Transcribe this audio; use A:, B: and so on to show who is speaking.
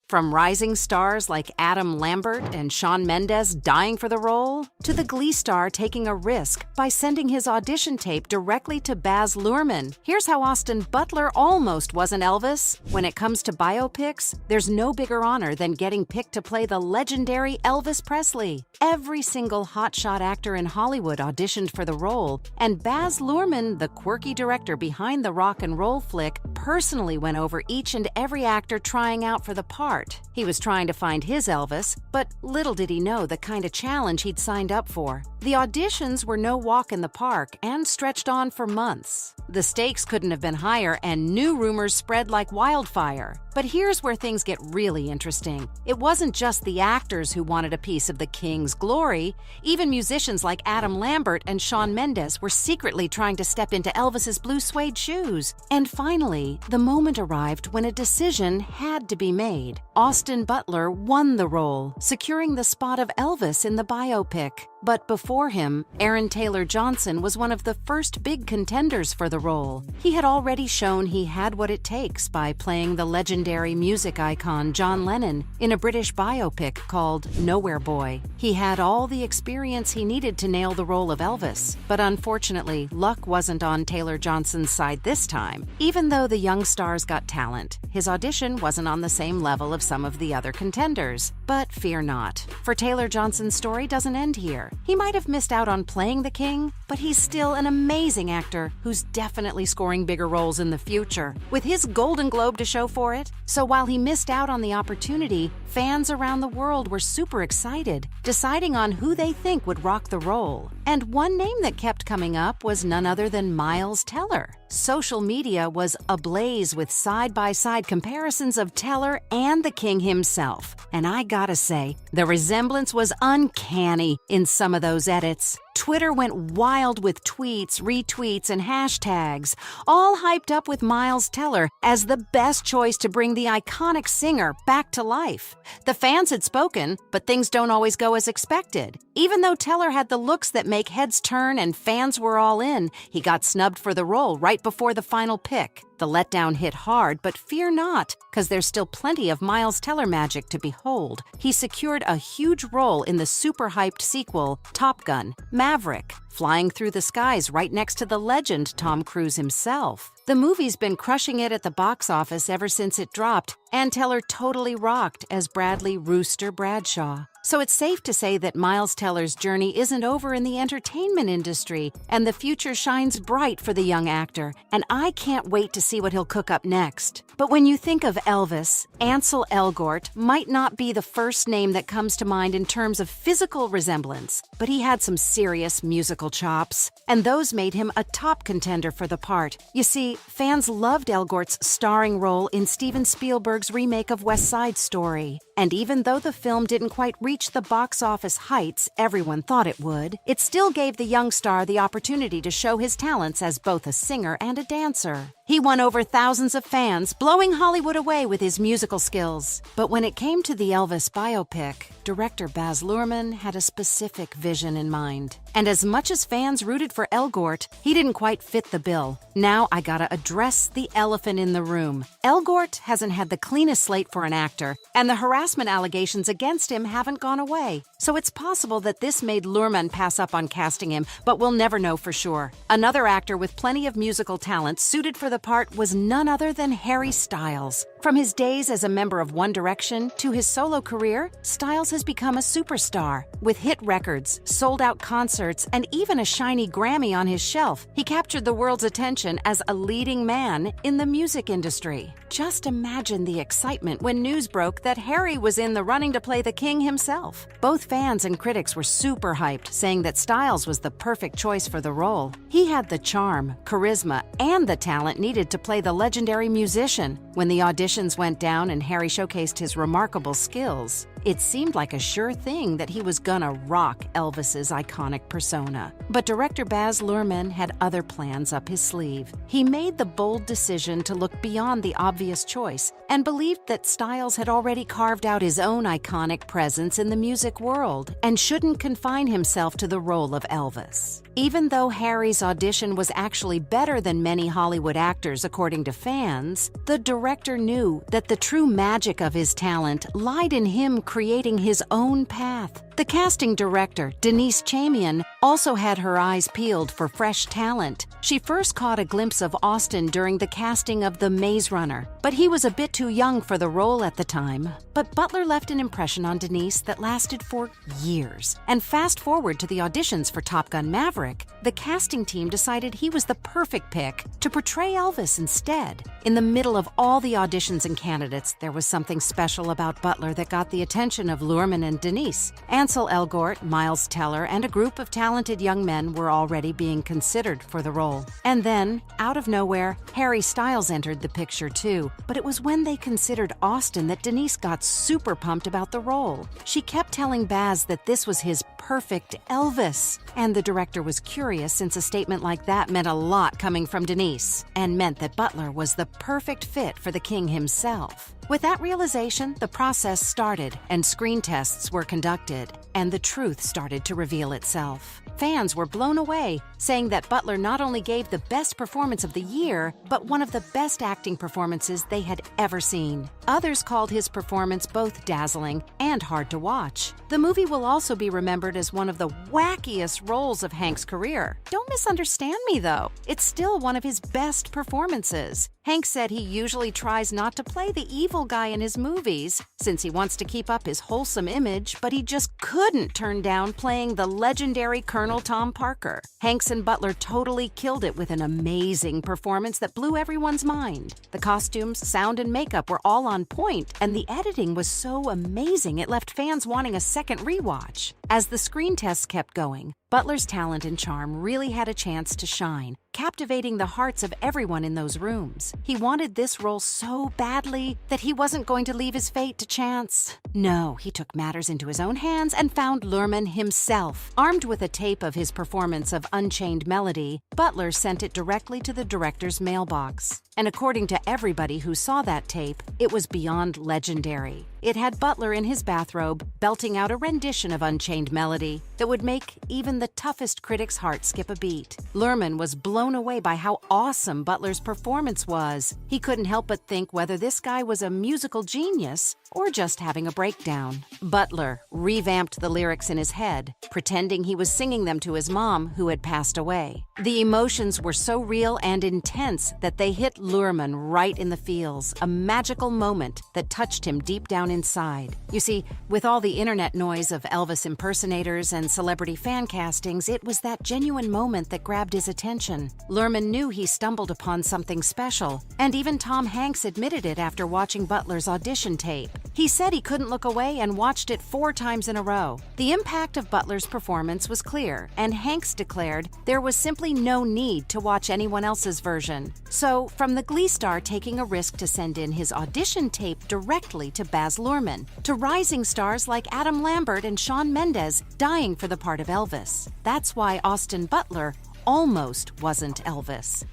A: From rising stars like Adam Lambert and Shawn Mendes dying for the role, to the Glee star taking a risk by sending his audition tape directly to Baz Luhrmann. Here's how Austin Butler almost wasn't Elvis. When it comes to biopics, there's no bigger honor than getting picked to play the legendary Elvis Presley. Every single hotshot actor in Hollywood auditioned for the role, and Baz Luhrmann, the quirky director behind the rock and roll flick, personally went over each and every actor trying out for the part. He was trying to find his Elvis, but little did he know the kind of challenge he'd signed up for. The auditions were no walk in the park and stretched on for months. The stakes couldn't have been higher, and new rumors spread like wildfire. But here's where things get really interesting. It wasn't just the actors who wanted a piece of the king's glory. Even musicians like Adam Lambert and Shawn Mendes were secretly trying to step into Elvis's blue suede shoes. And finally, the moment arrived when a decision had to be made. Austin Butler won the role, securing the spot of Elvis in the biopic. But before him, Aaron Taylor Johnson was one of the first big contenders for the role. He had already shown he had what it takes by playing the legendary music icon John Lennon in a British biopic called Nowhere Boy. He had all the experience he needed to nail the role of Elvis, but unfortunately, luck wasn't on Taylor Johnson's side this time. Even though the young star's got talent, his audition wasn't on the same level of some of the other contenders. But fear not, for Taylor Johnson's story doesn't end here. He might have missed out on playing the king, but he's still an amazing actor who's definitely scoring bigger roles in the future, with his Golden Globe to show for it. So while he missed out on the opportunity, fans around the world were super excited, deciding on who they think would rock the role. And one name that kept coming up was none other than Miles Teller. Social media was ablaze with side-by-side comparisons of Teller and the king himself. And I gotta say, the resemblance was uncanny in some of those edits. Twitter went wild with tweets, retweets, and hashtags, all hyped up with Miles Teller as the best choice to bring the iconic singer back to life. The fans had spoken, but things don't always go as expected. Even though Teller had the looks that make heads turn and fans were all in, he got snubbed for the role right before the final pick. The letdown hit hard, but fear not, because there's still plenty of Miles Teller magic to behold. He secured a huge role in the super-hyped sequel, Top Gun: Maverick, flying through the skies right next to the legend Tom Cruise himself. The movie's been crushing it at the box office ever since it dropped, and Teller totally rocked as Bradley Rooster Bradshaw. So it's safe to say that Miles Teller's journey isn't over in the entertainment industry, and the future shines bright for the young actor, and I can't wait to see what he'll cook up next. But when you think of Elvis, Ansel Elgort might not be the first name that comes to mind in terms of physical resemblance, but he had some serious musical chops, and those made him a top contender for the part. You see, fans loved Elgort's starring role in Steven Spielberg's remake of West Side Story. And even though the film didn't quite reach the box office heights everyone thought it would, it still gave the young star the opportunity to show his talents as both a singer and a dancer. He won over thousands of fans, blowing Hollywood away with his musical skills. But when it came to the Elvis biopic, director Baz Luhrmann had a specific vision in mind. And as much as fans rooted for Elgort, he didn't quite fit the bill. Now I gotta address the elephant in the room. Elgort hasn't had the cleanest slate for an actor, and the harassment allegations against him haven't gone away. So it's possible that this made Luhrmann pass up on casting him, but we'll never know for sure. Another actor with plenty of musical talent suited for the part was none other than Harry Styles. From his days as a member of One Direction to his solo career, Styles has become a superstar. With hit records, sold-out concerts, and even a shiny Grammy on his shelf, he captured the world's attention as a leading man in the music industry. Just imagine the excitement when news broke that Harry was in the running to play the king himself. Both fans and critics were super hyped, saying that Styles was the perfect choice for the role. He had the charm, charisma, and the talent needed to play the legendary musician. When the auditions went down and Harry showcased his remarkable skills, It seemed like a sure thing that he was gonna rock Elvis's iconic persona. But director Baz Luhrmann had other plans up his sleeve. He made the bold decision to look beyond the obvious choice and believed that Styles had already carved out his own iconic presence in the music world and shouldn't confine himself to the role of Elvis. Even though Harry's audition was actually better than many Hollywood actors according to fans, the director knew that the true magic of his talent lied in him creating his own path. The casting director, Denise Chamian, also had her eyes peeled for fresh talent. She first caught a glimpse of Austin during the casting of The Maze Runner, but he was a bit too young for the role at the time. But Butler left an impression on Denise that lasted for years. And fast forward to the auditions for Top Gun Maverick, the casting team decided he was the perfect pick to portray Elvis instead. In the middle of all the auditions and candidates, there was something special about Butler that got the attention of Luhrmann and Denise. Ansel Elgort, Miles Teller, and a group of talented young men were already being considered for the role. And then, out of nowhere, Harry Styles entered the picture too. But it was when they considered Austin that Denise got super pumped about the role. She kept telling Baz that this was his perfect Elvis. And the director was curious since a statement like that meant a lot coming from Denise and meant that Butler was the perfect fit for the king himself. With that realization, the process started and screen tests were conducted, and the truth started to reveal itself. Fans were blown away, saying that Butler not only gave the best performance of the year, but one of the best acting performances they had ever seen. Others called his performance both dazzling and hard to watch. The movie will also be remembered as one of the wackiest roles of Hank's career. Don't misunderstand me, though. It's still one of his best performances. Hank said he usually tries not to play the evil guy in his movies, since he wants to keep up his wholesome image, but he just couldn't turn down playing the legendary Colonel Tom Parker. Hanks and Butler totally killed it with an amazing performance that blew everyone's mind. The costumes, sound, and makeup were all on point, and the editing was so amazing it left fans wanting a second rewatch. As the screen tests kept going, Butler's talent and charm really had a chance to shine, captivating the hearts of everyone in those rooms. He wanted this role so badly that he wasn't going to leave his fate to chance. No, he took matters into his own hands and found Luhrmann himself. Armed with a tape of his performance of Unchained Melody, Butler sent it directly to the director's mailbox. And according to everybody who saw that tape, it was beyond legendary. It had Butler in his bathrobe, belting out a rendition of Unchained Melody that would make even the toughest critic's heart skip a beat. Luhrmann was blown away by how awesome Butler's performance was. He couldn't help but think whether this guy was a musical genius or just having a breakdown. Butler revamped the lyrics in his head, pretending he was singing them to his mom, who had passed away. The emotions were so real and intense that they hit Luhrmann right in the feels, a magical moment that touched him deep down inside. You see, with all the internet noise of Elvis impersonators and celebrity fan castings, it was that genuine moment that grabbed his attention. Luhrmann knew he stumbled upon something special, and even Tom Hanks admitted it after watching Butler's audition tape. He said he couldn't look away and watched it 4 times in a row. The impact of Butler's performance was clear, and Hanks declared there was simply no need to watch anyone else's version. So, from the Glee star taking a risk to send in his audition tape directly to Baz Luhrmann, to rising stars like Adam Lambert and Shawn Mendes dying for the part of Elvis. That's why Austin Butler almost wasn't Elvis.